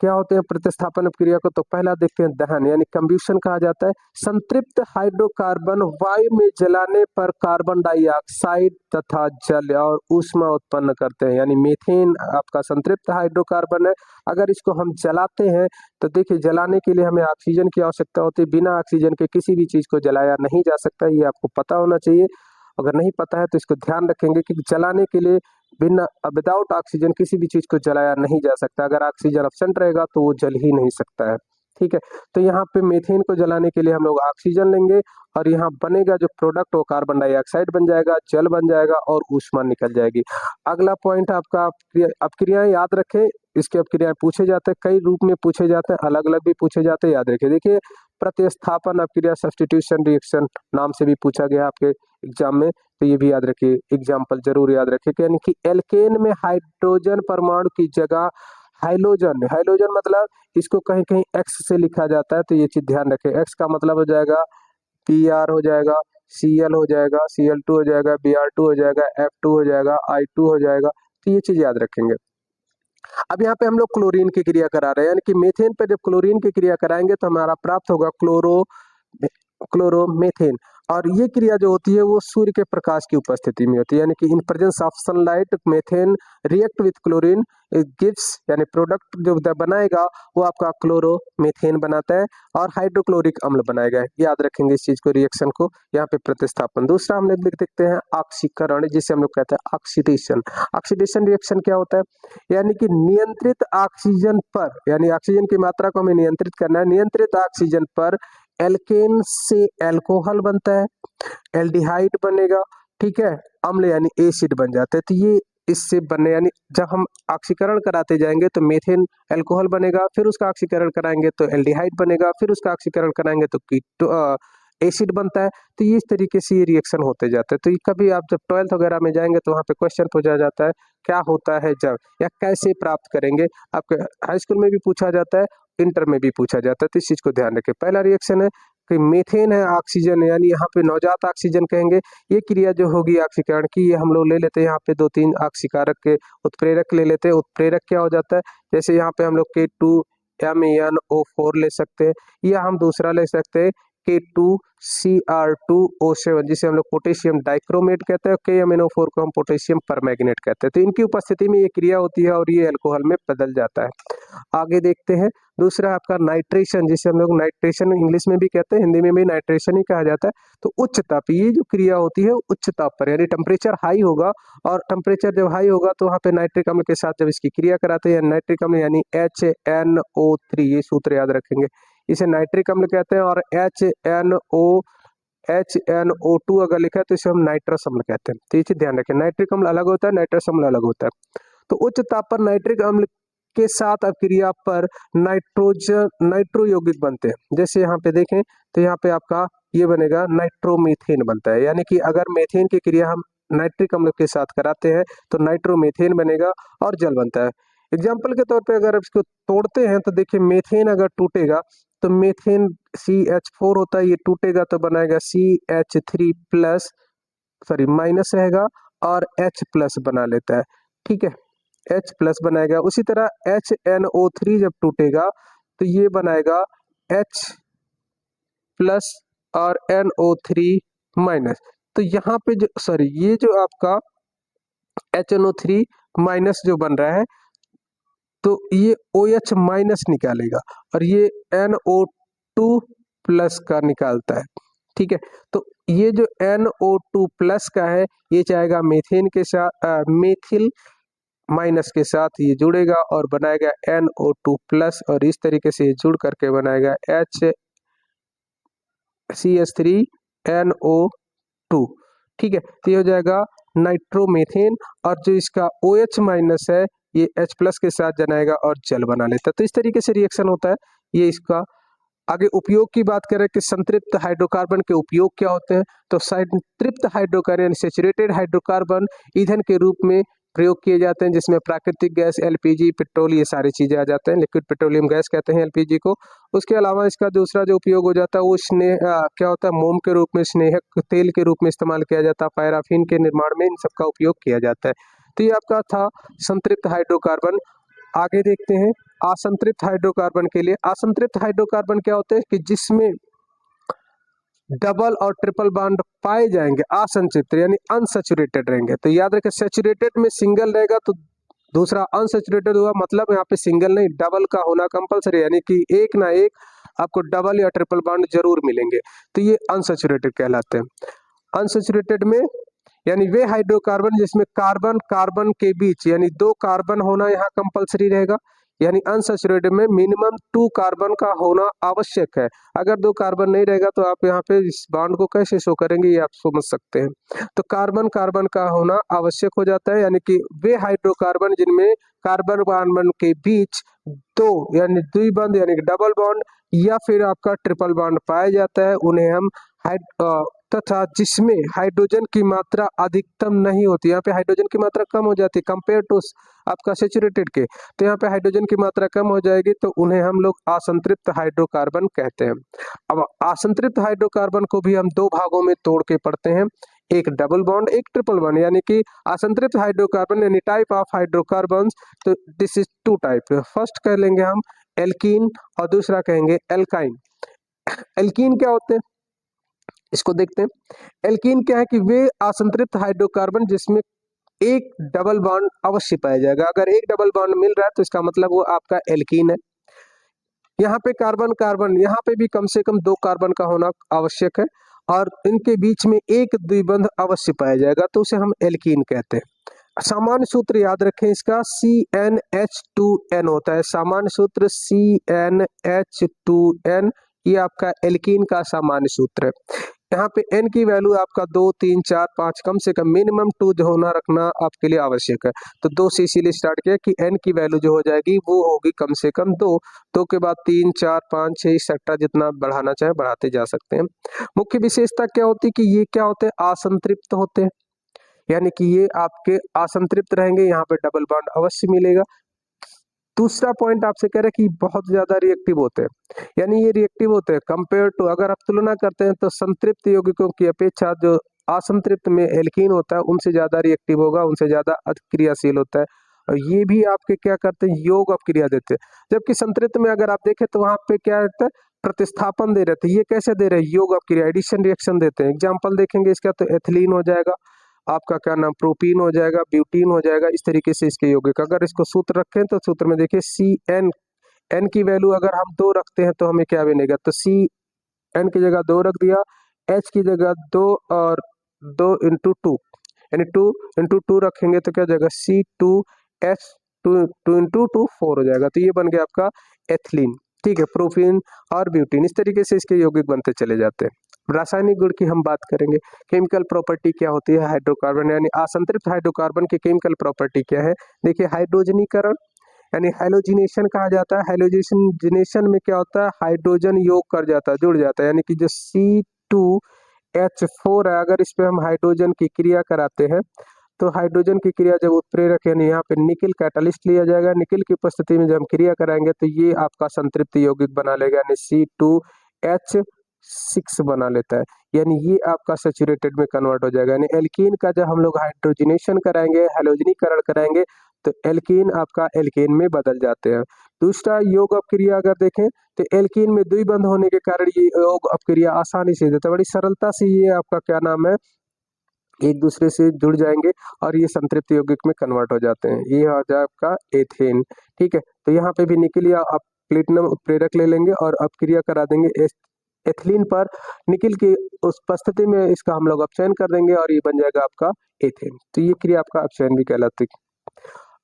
क्या होते हैं प्रतिस्थापन अभिक्रिया को? तो पहला देखते हैं दहन यानी कंब्यूशन कहा जाता है। संतृप्त हाइड्रोकार्बन वायु में जलाने पर कार्बन डाइऑक्साइड तथा जल और ऊष्मा उत्पन्न करते हैं, यानी मीथेन आपका संतृप्त हाइड्रोकार्बन है। अगर इसको हम जलाते हैं तो देखिए जलाने के लिए हमें ऑक्सीजन की आवश्यकता होती है, बिना ऑक्सीजन के किसी भी चीज को जलाया नहीं जा सकता, ये आपको पता होना चाहिए। अगर नहीं पता है तो इसको ध्यान रखेंगे कि जलाने के लिए बिना विदाउट ऑक्सीजन किसी भी चीज को जलाया नहीं जा सकता। अगर ऑक्सीजन एब्सेंट रहेगा तो वो जल ही नहीं सकता है। ठीक है, तो यहाँ पे मीथेन को जलाने के लिए हम लोग ऑक्सीजन लेंगे और यहाँ बनेगा जो प्रोडक्ट वो कार्बन डाइऑक्साइड बन जाएगा, जल बन जाएगा और ऊष्मा निकल जाएगी। अगला पॉइंट आपका अपक्रियाएं याद रखें। इसके अपक्रियाएं पूछे जाते हैं, कई रूप में पूछे जाते हैं, अलग अलग भी पूछे जाते हैं, याद रखिए। देखिए, प्रतिस्थापन अपक्रिया, सब्स्टिट्यूशन रिएक्शन नाम से भी पूछा गया आपके एग्जाम में, तो ये भी याद रखिए, एग्जाम्पल जरूर याद रखिए। यानी कि एल्केन में हाइड्रोजन परमाणु की जगह हाइलोजन, हाइलोजन मतलब इसको कहीं कहीं एक्स से लिखा जाता है, तो ये चीज ध्यान रखें। एक्स का मतलब हो जाएगा Pr हो जाएगा, Cl हो जाएगा, Cl2 हो जाएगा, Br2 हो जाएगा, F2 हो जाएगा, I2 हो जाएगा, तो ये चीज याद रखेंगे। अब यहाँ पे हम लोग क्लोरीन की क्रिया करा रहे हैं, यानी कि मीथेन पे जब क्लोरीन की क्रिया कराएंगे तो हमारा प्राप्त होगा क्लोरोमेथेन। और ये क्रिया जो होती है वो सूर्य के प्रकाश की उपस्थिति में होती है, यानी कि in presence of sunlight methane react with chlorine gives, यानी प्रोडक्ट जो बनाएगा वो आपका क्लोरोमेथेन बनाता है और हाइड्रोक्लोरिक अम्ल बनाएगा। याद रखेंगे इस चीज को, रिएक्शन को, यहाँ पे प्रतिस्थापन। दूसरा हम लोग लिख देखते हैं ऑक्सीकरण, जिसे हम लोग कहते हैं ऑक्सीडेशन। ऑक्सीडेशन रिएक्शन क्या होता है, यानी कि नियंत्रित ऑक्सीजन पर, यानी ऑक्सीजन की मात्रा को हमें नियंत्रित करना है, नियंत्रित ऑक्सीजन पर एल्केन से एल्कोहल बनता है, एल्डिहाइड बनेगा, ठीक है, अम्ल यानी एसिड बन जाता है। तो ये इससे बनने, यानी जब हम ऑक्सीकरण कराते जाएंगे तो मीथेन एल्कोहल बनेगा, फिर उसका ऑक्सीकरण कराएंगे तो एल्डिहाइड बनेगा, फिर उसका ऑक्सीकरण कराएंगे तो एसिड बनता है। तो ये इस तरीके से ये रिएक्शन होते जाते हैं। तो ये कभी आप जब 12th वगैरह में जाएंगे तो वहाँ पे क्वेश्चन पूछा जाता है क्या होता है जब, या कैसे प्राप्त करेंगे। आपके हाई स्कूल में भी पूछा जाता है, इंटर में भी पूछा जाता है, तो इस चीज को ध्यान रखें। पहला रिएक्शन है कि मीथेन है ऑक्सीजन, यानी यहाँ पे नवजात ऑक्सीजन कहेंगे। ये क्रिया जो होगी ऑक्सीकरण की, ये हम लोग ले लेते हैं यहाँ पे 2-3 ऑक्सीकारक के उत्प्रेरक ले लेते हैं। उत्प्रेरक क्या हो जाता है, जैसे यहाँ पे हम लोग K2MnO4 ले सकते हैं, या हम दूसरा ले सकते हैं K2Cr2O7, जिसे हम लोग पोटेशियम डाइक्रोमेट कहते हैं। KMnO4 को हम पोटेशियम परमैंगनेट कहते हैं। तो इनकी उपस्थिति में ये क्रिया होती है और ये अल्कोहल में बदल जाता है। आगे देखते हैं, दूसरा आपका नाइट्रेशन, जिसे हम लोग नाइट्रेशन इंग्लिश में भी कहते हैं, हिंदी में भी नाइट्रेशन ही कहा जाता है। तो उच्च ताप, ये जो क्रिया होती है उच्च ताप पर, यानी टेम्परेचर हाई होगा, और टेम्परेचर जब हाई होगा तो वहाँ पे नाइट्रिक अम्ल के साथ जब इसकी क्रिया कराते हैं, नाइट्रिक अम्ल यानी HNO3, ये सूत्र याद रखेंगे, इसे नाइट्रिक अम्ल कहते हैं। और HNO2 अगर लिखा है तो इसे हम नाइट्रस अम्ल कहते हैं। तो ये चीज ध्यान रखें, नाइट्रिक अम्ल अलग होता है, नाइट्रस अम्ल अलग होता है। तो उच्च ताप पर नाइट्रिक अम्ल के साथ अभिक्रिया पर नाइट्रो यौगिक बनते हैं। जैसे यहाँ पे देखें तो यहाँ पे आपका ये बनेगा नाइट्रोमीथेन बनता है, यानी कि अगर मीथेन की क्रिया हम नाइट्रिक अम्ल के साथ कराते हैं तो नाइट्रोमीथेन बनेगा और जल बनता है। एग्जाम्पल के तौर पे अगर इसको तोड़ते हैं तो देखिए, मीथेन अगर टूटेगा तो मीथेन CH4 होता है, ये टूटेगा तो बनाएगा CH3 प्लस, सॉरी माइनस रहेगा, और H प्लस बना लेता है, ठीक है, H प्लस बनाएगा। उसी तरह HNO3 जब टूटेगा तो ये बनाएगा H प्लस और NO3 माइनस। तो यहाँ पे जो, सॉरी, ये जो आपका HNO3 माइनस जो बन रहा है तो ये OH माइनस निकालेगा और ये NO2 प्लस का निकालता है, ठीक है। तो ये जो NO2 प्लस का है ये जाएगा मीथेन के साथ, मेथिल माइनस के साथ ये जुड़ेगा और बनाएगा NO2 प्लस, और इस तरीके से ये जुड़ करके बनाएगा HCH3NO2, ठीक है। तो ये हो जाएगा नाइट्रोमेथेन, और जो इसका OH माइनस है ये H प्लस के साथ जनाएगा और जल बना लेता है। तो इस तरीके से रिएक्शन होता है। ये इसका आगे उपयोग की बात करें कि संतृप्त हाइड्रोकार्बन के उपयोग क्या होते हैं, तो संतृप्त हाइड्रोकार्बन, सैचुरेटेड हाइड्रोकार्बन ईंधन के रूप में प्रयोग किए जाते हैं, जिसमें प्राकृतिक गैस, LPG, पेट्रोल, ये सारी चीजें आ जाते हैं। लिक्विड पेट्रोलियम गैस कहते हैं LPG को। उसके अलावा इसका दूसरा जो उपयोग हो जाता है वो क्या होता है, मोम के रूप में, स्नेहक तेल के रूप में इस्तेमाल किया जाता है, पैराफिन के निर्माण में इन सबका उपयोग किया जाता है। तो ये आपका था संतृप्त हाइड्रोकार्बन। आगे देखते हैं असंतृप्त हाइड्रोकार्बन के लिए। असंतृप्त हाइड्रोकार्बन क्या होते हैं कि जिसमें डबल और ट्रिपल बॉन्ड पाए जाएंगे, असंतृप्त यानी अनसैचुरेटेड रहेंगे। तो याद रखें, सैचुरेटेड में सिंगल रहेगा तो दूसरा अनसैचुरेटेड हुआ, मतलब यहाँ पे सिंगल नहीं डबल का होना कंपलसरी, यानी कि एक ना एक आपको डबल या ट्रिपल बॉन्ड जरूर मिलेंगे, तो ये अनसैचुरेटेड कहलाते हैं। अनसैचुरेटेड में यानी वे हाइड्रोकार्बन जिसमें कार्बन कार्बन के बीच यानी 2 कार्बन होना यहाँ कंपलसरी रहेगा, यानी अनसैचुरेटेड में मिनिमम 2 कार्बन का होना आवश्यक है। अगर 2 कार्बन नहीं रहेगा तो आप यहाँ पे इस बॉन्ड को कैसे शो करेंगे ये आप समझ सकते हैं। तो कार्बन कार्बन का होना आवश्यक हो जाता है, यानी कि वे हाइड्रोकार्बन जिनमें कार्बन कार्बन के बीच 2 यानी द्विबंध यानी डबल बॉन्ड या फिर आपका ट्रिपल बॉन्ड पाया जाता है उन्हें हम तथा जिसमें हाइड्रोजन की मात्रा अधिकतम नहीं होती, यहाँ पे हाइड्रोजन की मात्रा कम हो जाती है कंपेयर टू आपका सैचुरेटेड के, तो यहाँ पे हाइड्रोजन की मात्रा कम हो जाएगी तो उन्हें हम लोग असंतृप्त हाइड्रोकार्बन कहते हैं। अब असंतृप्त हाइड्रोकार्बन को भी हम 2 भागों में तोड़ के पढ़ते हैं, एक डबल बॉन्ड एक ट्रिपल बॉन्ड, यानी कि असंतृप्त हाइड्रोकार्बन यानी टाइप ऑफ हाइड्रोकार्बन। तो दिस इज 2 टाइप, फर्स्ट कह लेंगे हम एल्कीन और दूसरा कहेंगे एल्काइन। एल्कीन क्या होते हैं इसको देखते हैं। एल्कीन क्या है कि वे असंतृप्त हाइड्रोकार्बन जिसमें एक डबल बॉन्ड अवश्य पाया जाएगा, अगर एक डबल बॉन्ड मिल रहा है तो इसका मतलब वो आपका एल्कीन है। यहाँ पे कार्बन कार्बन यहाँ पे भी कम से कम 2 कार्बन का होना आवश्यक है और इनके बीच में एक द्विबंध अवश्य पाया जाएगा तो उसे हम एल्कीन कहते हैं। सामान्य सूत्र याद रखें इसका CnH2n होता है, सामान्य सूत्र CnH2n, ये आपका एल्कीन का सामान्य सूत्र है। यहाँ पे n की वैल्यू आपका 2 3 4 5 कम से कम मिनिमम 2 जो होना रखना आपके लिए आवश्यक है। तो 2 से इसीलिए स्टार्ट किया कि n की वैल्यू जो हो जाएगी वो होगी कम से कम 2, 2 के बाद 3 4 5 6 एक्सेट्रा जितना बढ़ाना चाहे बढ़ाते जा सकते हैं। मुख्य विशेषता क्या होती है कि ये क्या होते हैं असंतृप्त होते हैं, यानी कि ये आपके असंतृप्त रहेंगे, यहाँ पे डबल बॉन्ड अवश्य मिलेगा। दूसरा पॉइंट आपसे कह रहे हैं कि बहुत ज्यादा रिएक्टिव होते हैं, यानी ये रिएक्टिव होते हैं कंपेयर टू, अगर आप तुलना करते हैं तो संतृप्त यौगिकों की अपेक्षा जो असंतृप्त में एल्कीन होता है उनसे ज्यादा रिएक्टिव होगा, उनसे ज्यादा अतिक्रियाशील होता है और ये भी आपके क्या करते हैं योग अपक्रिया देते हैं। जबकि संतृप्त में अगर आप देखें तो वहां पे क्या रहता है प्रतिस्थापन दे रहे थे, ये कैसे दे रहे हैं योग अपक्रिया एडिशन रिएक्शन देते हैं। एग्जाम्पल देखेंगे इसका तो एथिलीन हो जाएगा, आपका क्या नाम प्रोपीन हो जाएगा, ब्यूटीन हो जाएगा, इस तरीके से इसके यौगिक। अगर इसको सूत्र रखें तो सूत्र में देखिए Cn, n की वैल्यू अगर हम 2 रखते हैं तो हमें क्या बनेगा, तो Cn की जगह 2 रख दिया, H की जगह 2 और 2 इंटू 2 यानी 2 इंटू 2 रखेंगे तो क्या हो जाएगा C2H 2 इंटू 2 4 हो जाएगा, तो ये बन गया आपका एथिलीन। ठीक है, प्रोपीन और ब्यूटीन इस तरीके से इसके यौगिक बनते चले जाते हैं। रासायनिक गुण की हम बात करेंगे, केमिकल प्रॉपर्टी क्या होती है हाइड्रोकार्बन यानी असंतृप्त हाइड्रोकार्बन की केमिकल प्रॉपर्टी क्या है। देखिए हाइड्रोजनीकरण यानी हैलोजिनेशन कहा जाता है, हैलोजिनेशन में क्या होता है हाइड्रोजन योग कर जाता है जुड़ जाता है, यानी कि जो C2H4 है अगर इस पे हम हाइड्रोजन की क्रिया कराते हैं तो हाइड्रोजन की क्रिया जब उत्प्रेरक यानी यहाँ पे निकिल कैटालिस्ट लिया जाएगा, निकिल की उपस्थिति में जब हम क्रिया कराएंगे तो ये आपका संतृप्त यौगिक बना लेगा यानी C2H6 बना लेता है, यानी ये आपका सैचुरेटेड में कन्वर्ट हो जाएगा। यानी एल्कीन का जब हम लोग हाइड्रोजनेशन कराएंगे हैलोजनीकरण कराएंगे तो एल्कीन आपका एल्केन में बदल जाते हैं। दूसरा योग अपक्रिया अगर देखें तो एल्कीन में द्विबंध होने के कारण ये योग अपक्रिया आसानी से देता है, बड़ी सरलता से ये आपका क्या नाम है एक दूसरे से जुड़ जाएंगे और ये संतृप्त यौगिक में कन्वर्ट हो जाते हैं। ये हो जाए आपका एथेन। ठीक है, तो यहाँ पे भी निकिल या आप प्लेटिनम उत्प्रेरक ले लेंगे और अपक्रिया करा देंगे एथिलीन पर, निकिल की उस उपस्थिति में इसका हम लोग अपचयन कर देंगे और ये बन जाएगा आपका एथेन। तो ये क्रिया आपका अपचयन भी कहलाती है।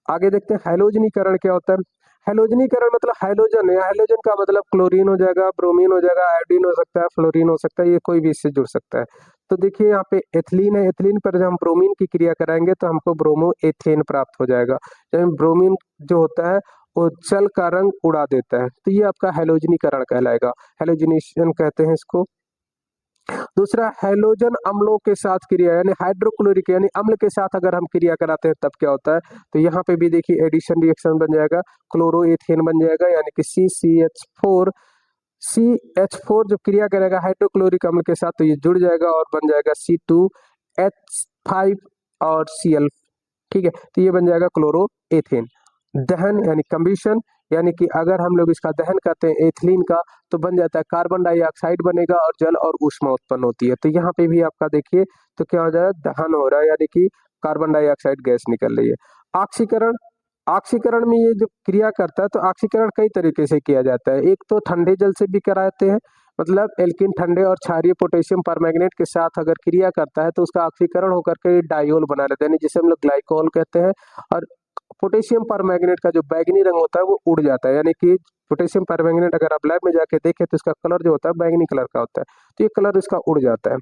आगे देखते हैं हैलोजनीकरण क्या होता है। हैलोजनीकरण मतलब हाइड्रोजन या हाइड्रोजन का मतलब क्लोरीन हो जाएगा, ब्रोमीन हो जाएगा, आयोडीन हो सकता है, फ्लोरीन हो सकता है, ये कोई भी इससे जुड़ सकता है। तो देखिए यहाँ पे एथिलीन है, एथिलीन पर जब हम ब्रोमीन की क्रिया कराएंगे तो हमको ब्रोमो एथेन प्राप्त हो जाएगा। जब ब्रोमीन जो होता है वो जल का रंग उड़ा देता है, तो ये आपका हैलोजनीकरण कहलाएगा, हैलोजिनेशन कहते हैं इसको। दूसरा हैलोजन अम्लों के साथ क्रिया यानी हाइड्रोक्लोरिक यानी अम्ल के साथ अगर हम क्रिया कराते हैं तब क्या होता है, तो यहाँ पे भी देखिए एडिशन रिएक्शन बन जाएगा, क्लोरोएथेन बन जाएगा यानी कि CH4 जब क्रिया करेगा हाइड्रोक्लोरिक अम्ल के साथ तो ये जुड़ जाएगा और बन जाएगा C2H5 और Cl। ठीक है, तो ये बन जाएगा क्लोरोएथेन। दहन यानी कम्बिशन यानी कि अगर हम लोग इसका दहन करते हैं एथिलीन का तो बन जाता है कार्बन डाइऑक्साइड बनेगा और जल और ऊष्मा उत्पन्न होती है। तो यहाँ पे भी आपका देखिए तो क्या हो जाएगा दहन हो रहा है यानी कि कार्बन डाइऑक्साइड गैस निकल रही है। ऑक्सीकरण, ऑक्सीकरण में ये जो क्रिया करता है तो ऑक्सीकरण कई तरीके से किया जाता है, एक तो ठंडे जल से भी कराते हैं, मतलब एल्कीन ठंडे और क्षारीय पोटेशियम परमैंगनेट के साथ अगर क्रिया करता है तो उसका ऑक्सीकरण होकर के डायोल बना लेते हैं, जिसे हम लोग ग्लाइकोल कहते हैं। और पोटेशियम परमैंगनेट का जो बैंगनी रंग होता है वो उड़ जाता है, यानी कि पोटेशियम परमैंगनेट अगर आप लैब में जाके देखें तो इसका कलर जो होता है बैंगनी कलर का होता है, तो ये कलर इसका उड़ जाता है।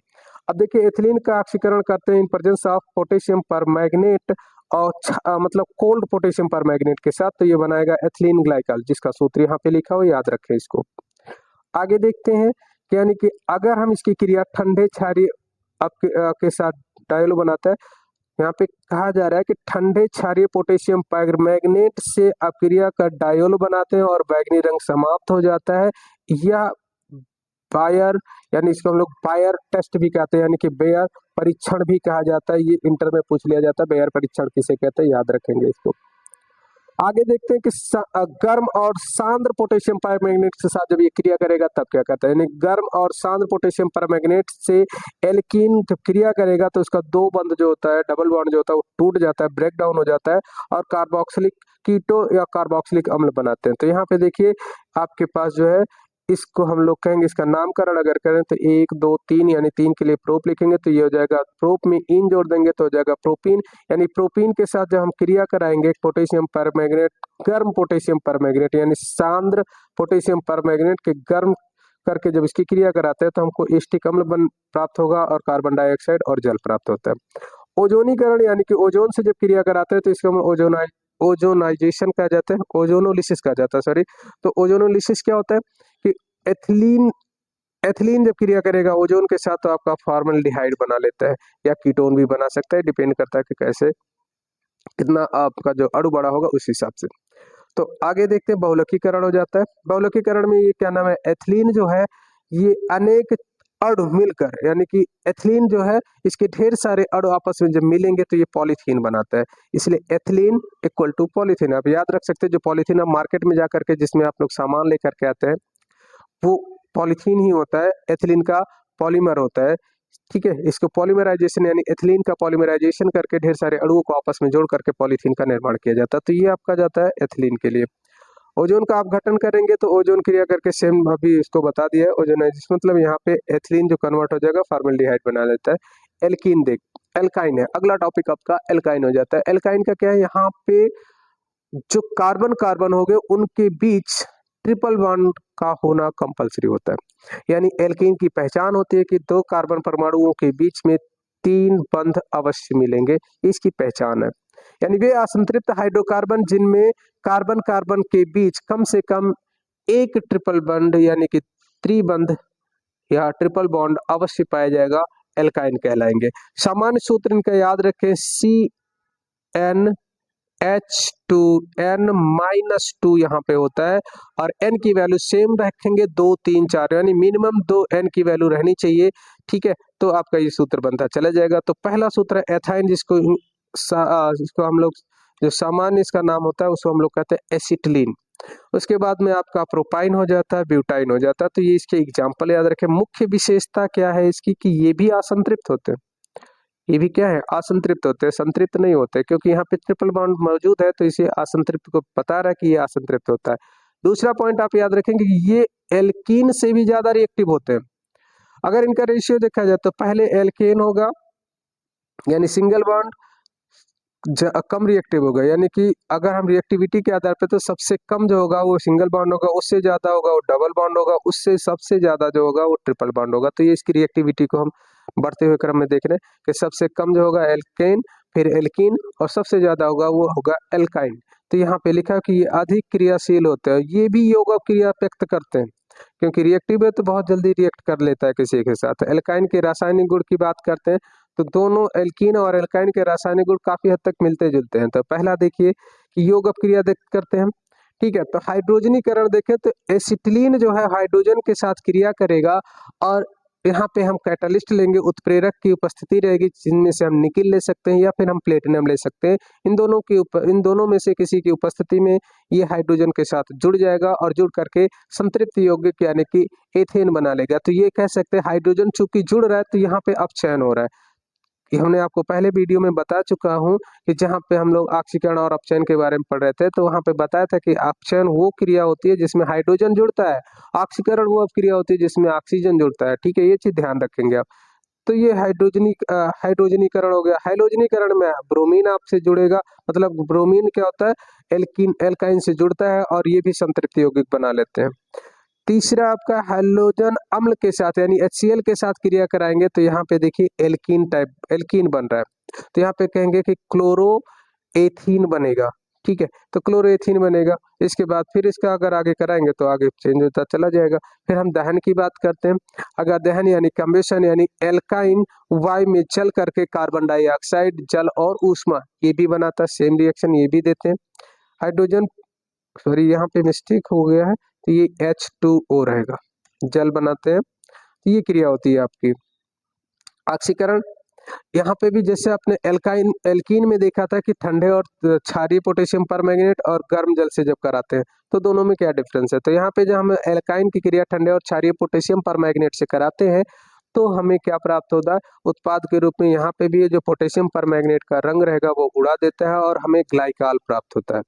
अब देखिए एथिलीन का ऑक्सीकरण करते हैं in presence of potassium permanganate और मतलब कोल्ड पोटेशियम परमैंगनेट के साथ, तो ये बनाएगा एथिलीन ग्लाइकॉल, जिसका सूत्र यहाँ पे लिखा हो, याद रखें इसको। आगे देखते हैं कि यानी कि अगर हम इसकी क्रिया ठंडे क्षारीय के साथ डायोल बनाता है, यहाँ पे कहा जा रहा है कि ठंडे क्षारीय पोटेशियम परमैंगनेट से अपक्रिया कर डायोल बनाते हैं और बैंगनी रंग समाप्त हो जाता है। यह बायर, यानी इसको हम लोग बायर टेस्ट भी कहते हैं, यानी कि बेयर परीक्षण भी कहा जाता है। ये इंटर में पूछ लिया जाता है, बेयर परीक्षण किसे कहते हैं, याद रखेंगे इसको। आगे देखते हैं कि गर्म और सांद्र पोटेशियम परमैंगनेट के साथ जब ये क्रिया करेगा तब क्या करता है, यानी गर्म और सांद्र पोटेशियम परमैंगनेट से एल्कीन जब क्रिया करेगा तो उसका दो बंध जो होता है, डबल बॉन्ड जो होता है वो टूट जाता है, ब्रेक डाउन हो जाता है और कार्बोक्सिलिक कीटो या कार्बोक्सिलिक अम्ल बनाते हैं। तो यहाँ पे देखिए आपके पास जो है, इसको हम लोग कहेंगे, इसका नामकरण अगर करें तो 1 2 3, यानी 3 के लिए प्रोप लिखेंगे तो ये हो जाएगा, प्रोप में इन जोड़ देंगे तो हो जाएगा प्रोपीन। यानी प्रोपीन के साथ जब हम क्रिया कराएंगे पोटेशियम परमैंगनेट, गर्म पोटेशियम परमैंगनेट यानी सांद्र पोटेशियम परमैंगनेट के गर्म करके जब इसकी क्रिया कराते हैं तो हमको एसिटिक अम्ल बन प्राप्त होगा और कार्बन डाइऑक्साइड और जल प्राप्त होता है। ओजोनीकरण यानी कि ओजोन से जब क्रिया कराते हैं तो इसको हम ओजोनाइजेशन कहा जाता है, ओजोनोलिसिस कहा जाता है, सॉरी। तो ओजोनोलिसिस क्या होता है कि एथिलीन एथिलीन जब क्रिया करेगा ओजोन के साथ तो आपका फॉर्मल्डिहाइड बना लेता है या कीटोन भी बना सकता है, डिपेंड करता है कि कैसे कितना आपका जो अणु बड़ा होगा उस हिसाब से। तो आगे देखते हैं बहुलकीकरण हो जाता है। बहुलकीकरण में ये क्या नाम है, एथिलीन जो है ये अनेक अणु मिलकर, यानी कि एथिलीन जो है इसके ढेर सारे अणु आपस में जब मिलेंगे तो ये पॉलीथीन बनाता है, इसलिए एथिलीन इक्वल टू पॉलीथीन। आप याद रख सकते हैं, जो पॉलीथीन आप मार्केट में जाकर के जिसमें आप लोग सामान लेकर के आते हैं वो पॉलीथीन ही होता है, एथिलीन का पॉलीमर होता है, ठीक है। इसको पॉलीमराइजेशन यानी एथिलीन का पॉलीमराइजेशन करके ढेर सारे अणुओं को आपस में जोड़ करके पॉलीथीन का निर्माण किया जाता है, तो ये आपका जाता है एथिलीन के लिए। ओजोन का अपघटन करेंगे तो ओजोन क्रिया करके सेम अभी इसको बता दिया है, ओजोनाइजेशन मतलब यहाँ पे एथिलीन जो कन्वर्ट हो जाएगा फॉर्मल्डिहाइड बना लेता है। एल्कीन देख, एल्काइन है अगला टॉपिक आपका, एल्काइन हो जाता है। एल्काइन का क्या है, यहाँ पे जो कार्बन कार्बन हो गए उनके बीच ट्रिपल बॉन्ड का होना कंपलसरी होता है, यानी एल्कीन की पहचान होती है कि दो कार्बन परमाणुओं के बीच में 3 बंध अवश्य मिलेंगे, इसकी पहचान है। यानी वे असंतृप्त हाइड्रोकार्बन जिनमें कार्बन कार्बन के बीच कम से कम एक ट्रिपल बॉन्ड यानी कि त्रिबंध या ट्रिपल बॉन्ड अवश्य पाया जाएगा, एल्काइन कहलाएंगे। सामान्य सूत्र इनका याद रखें, CN H2N-2 यहाँ पे होता है और N की वैल्यू सेम रखेंगे 2 3 4, यानी मिनिमम 2 N की वैल्यू रहनी चाहिए, ठीक है। तो आपका ये सूत्र बनता चला जाएगा। तो पहला सूत्र है एथाइन, जिसको हम लोग जो सामान्य इसका नाम होता है उसको हम लोग कहते हैं एसिटिलीन। उसके बाद में आपका प्रोपाइन हो जाता है, ब्यूटाइन हो जाता है। तो ये इसके एग्जाम्पल याद रखें। मुख्य विशेषता क्या है इसकी कि ये भी असंतृप्त होते हैं, ये भी क्या है असंतृप्त होते हैं, संतृप्त नहीं होते, क्योंकि यहाँ पे ट्रिपल बॉन्ड मौजूद है तो इसे असंतृप्त को बता रहा है कि ये असंतृप्त होता है। दूसरा पॉइंट आप याद रखेंगे कि ये एल्कीन से भी ज्यादा रिएक्टिव होते हैं। अगर इनका रेशियो देखा जाए तो पहले एल्केन होगा यानी सिंगल बॉन्ड कम रिएक्टिव होगा, यानी कि अगर हम रिएक्टिविटी के आधार पर तो सबसे कम जो होगा वो सिंगल बॉन्ड होगा, उससे ज्यादा होगा वो डबल बॉन्ड होगा, उससे सबसे ज्यादा जो होगा वो ट्रिपल बॉन्ड होगा। तो ये इसकी रिएक्टिविटी को हम बढ़ते हुए क्रम में देख रहे हैं कि सबसे कम जो होगा एल्केन, फिर एल्कीन और सबसे ज्यादा होगा वो होगा एल्काइन। तो यहाँ पे लिखा कि ये अधिक क्रियाशील होते हैं, ये भी यौगिक क्रिया व्यक्त करते हैं, क्योंकि रिएक्टिव है तो बहुत जल्दी रिएक्ट कर लेता है किसी के साथ। एल्काइन के रासायनिक गुण की बात करते हैं तो दोनों एल्कीन और एल्काइन के रासायनिक गुण काफी हद तक मिलते जुलते हैं। तो पहला देखिए कि यौगिक क्रिया देख करते हैं, ठीक है। तो हाइड्रोजनीकरण देखें तो एसिटिलीन जो है हाइड्रोजन के साथ क्रिया करेगा और यहाँ पे हम कैटालिस्ट लेंगे, उत्प्रेरक की उपस्थिति रहेगी जिनमें से हम निकिल ले सकते हैं या फिर हम प्लेटिनम ले सकते हैं। इन दोनों में से किसी की उपस्थिति में ये हाइड्रोजन के साथ जुड़ जाएगा और जुड़ करके संतृप्त यौगिक यानी कि एथेन बना लेगा। तो ये कह सकते हैं हाइड्रोजन चूंकि जुड़ रहा है तो यहाँ पे अपचयन हो रहा है, कि हमने आपको पहले वीडियो में बता चुका हूं कि जहां पे हम लोग ऑक्सीकरण और अपचयन के बारे में पढ़ रहे थे, तो वहां पे बताया था कि अपचयन वो क्रिया होती है जिसमें हाइड्रोजन जुड़ता है, ऑक्सीकरण वो क्रिया होती है जिसमें ऑक्सीजन जुड़ता है। ठीक है, ये चीज ध्यान रखेंगे आप। तो ये हाइड्रोजनीकरण हो गया। हाइड्रोजनीकरण में ब्रोमीन आपसे जुड़ेगा, मतलब ब्रोमीन क्या होता है, एल्काइन से जुड़ता है और ये भी संतृप्ति यौगिक बना लेते हैं। तीसरा आपका हैलोजन अम्ल के साथ यानी HCl के साथ क्रिया कराएंगे, तो यहाँ पे देखिए एल्कीन बन रहा है, तो यहाँ पे कहेंगे कि क्लोरो एथीन बनेगा। ठीक है, तो क्लोरो एथीन बनेगा। इसके बाद फिर इसका अगर आगे कराएंगे तो आगे चेंज होता चला जाएगा। फिर हम दहन की बात करते हैं। अगर दहन यानी कम्बेशन यानी एल्काइन वायु में चल करके कार्बन डाइऑक्साइड, जल और ऊष्मा ये भी बनाता है, सेम रिएक्शन ये भी देते हैं। हाइड्रोजन, सॉरी यहाँ पे मिस्टेक हो गया है, तो ये H2O रहेगा, जल बनाते हैं। तो ये क्रिया होती है आपकी। ऑक्सीकरण, यहाँ पे भी जैसे आपने एल्कीन में देखा था कि ठंडे और क्षारीय पोटेशियम परमैंगनेट और गर्म जल से जब कराते हैं तो दोनों में क्या डिफरेंस है, तो यहाँ पे जब हम एल्काइन की क्रिया ठंडे और क्षारीय पोटेशियम परमैंगनेट से कराते हैं तो हमें क्या प्राप्त होता है, उत्पाद के रूप में यहाँ पे भी जो पोटेशियम परमैंगनेट का रंग रहेगा वो उड़ा देता है और हमें ग्लाइकाल प्राप्त होता है।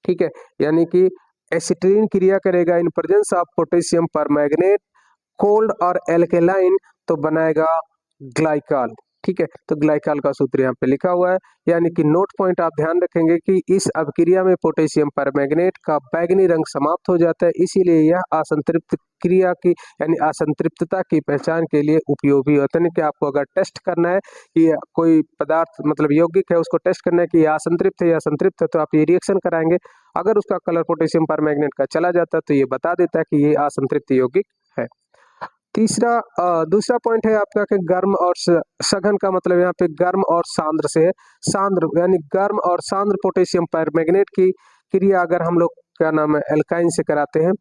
ठीक है, यानी कि एसिटिलीन क्रिया करेगा in presence of potassium permanganate, cold और एल्केलाइन, तो बनाएगा ग्लाइकाल। ठीक है, तो ग्लाइकाल का सूत्र यहाँ पे लिखा हुआ है। यानी कि नोट पॉइंट आप ध्यान रखेंगे कि इस अभिक्रिया में पोटेशियम परमैंगनेट का बैंगनी रंग समाप्त हो जाता है, इसीलिए यह असंतृप्त क्रिया की यानी असंतृप्तता की पहचान के लिए उपयोगी होता है। कि आपको अगर टेस्ट करना है कि कोई पदार्थ मतलब यौगिक है, उसको टेस्ट करना है कि असंतृप्त है या संतृप्त है, तो आप ये रिएक्शन कराएंगे। अगर उसका कलर पोटेशियम परमैंगनेट का चला जाता है तो ये बता देता है कि ये असंतृप्त यौगिक है। दूसरा पॉइंट है आपका कि गर्म और सघन का मतलब यहाँ पे गर्म और सांद्र से है। सांद्र यानी गर्म और सांद्र पोटेशियम परमैंगनेट की क्रिया अगर हम लोग क्या नाम है एल्काइन से कराते हैं,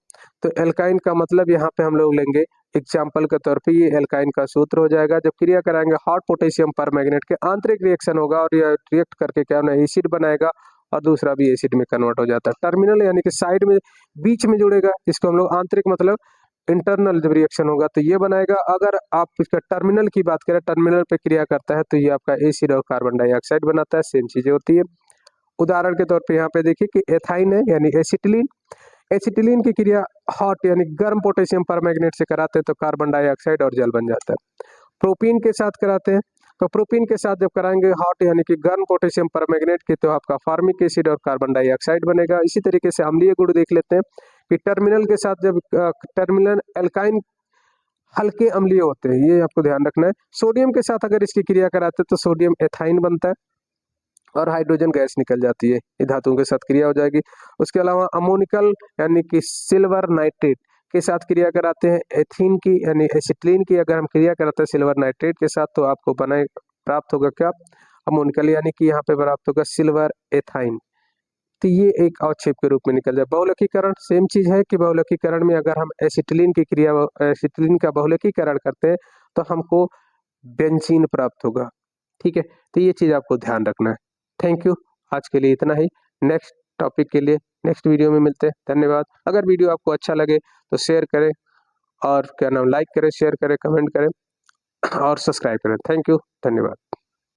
तो एल्काइन का मतलब यहाँ पे हम लोग लेंगे एग्जाम्पल के तौर पे ये एल्काइन का सूत्र हो जाएगा। जब क्रिया कराएंगे हॉट पोटेशियम परमैंगनेट के आंतरिक रिएक्शन होगा और यह रिएक्ट करके क्या ना एसिड बनाएगा और दूसरा भी एसिड में कन्वर्ट हो जाता है। टर्मिनल यानी कि साइड में बीच में जुड़ेगा, जिसको हम लोग आंतरिक मतलब इंटरनल जब रिएक्शन होगा तो ये बनाएगा। अगर आप इसका टर्मिनल की बात करें, टर्मिनल पे क्रिया करता है तो ये आपका एसिड और कार्बन डाइऑक्साइड बनाता है, सेम चीजें होती है। उदाहरण के तौर पे यहाँ पे देखिए कि एथाइन है यानी एसिटिलीन। एसिटिलीन की क्रिया हॉट यानी गर्म पोटेशियम परमैंगनेट से कराते हैं तो कार्बन डाइऑक्साइड और जल बन जाता है। प्रोपीन के साथ कराते हैं, तो प्रोपीन के साथ जब कराएंगे हॉट यानी कि गर्म पोटेशियम परमैंगनेट की, तो आपका फार्मिक एसिड और कार्बन डाइऑक्साइड बनेगा। इसी तरीके से अम्लीय गुण देख लेते हैं कि टर्मिनल के साथ जब टर्मिनल एल्काइन हल्के अम्लीय होते हैं, ये आपको ध्यान रखना है। सोडियम के साथ अगर इसकी क्रिया कराते हैं तो सोडियम एथाइन बनता है और हाइड्रोजन गैस निकल जाती है, ये धातुओं के साथ क्रिया हो जाएगी। उसके अलावा अमोनिकल यानी कि सिल्वर नाइट्रेट के साथ क्रिया कराते हैं एथीन की यानी एसिटिलीन की अगर हम क्रिया कराते हैं सिल्वर नाइट्रेट के साथ, तो आपको बनाए प्राप्त होगा क्या, अमोनिकल, यानी कि यहाँ पे प्राप्त होगा सिल्वर एथाइन। तो ये एक अवक्षेप के रूप में निकल जाए। बहुलकीकरण सेम चीज है कि बहुलकीकरण में अगर हम एसिटिलीन का बहुलकीकरण करते हैं तो हमको बेंजीन प्राप्त होगा। ठीक है, तो ये चीज आपको ध्यान रखना है। थैंक यू, आज के लिए इतना ही। नेक्स्ट टॉपिक के लिए नेक्स्ट वीडियो में मिलते हैं। धन्यवाद। अगर वीडियो आपको अच्छा लगे तो शेयर करें और क्या नाम लाइक करें, शेयर करें, कमेंट करें और सब्सक्राइब करें। थैंक यू, धन्यवाद।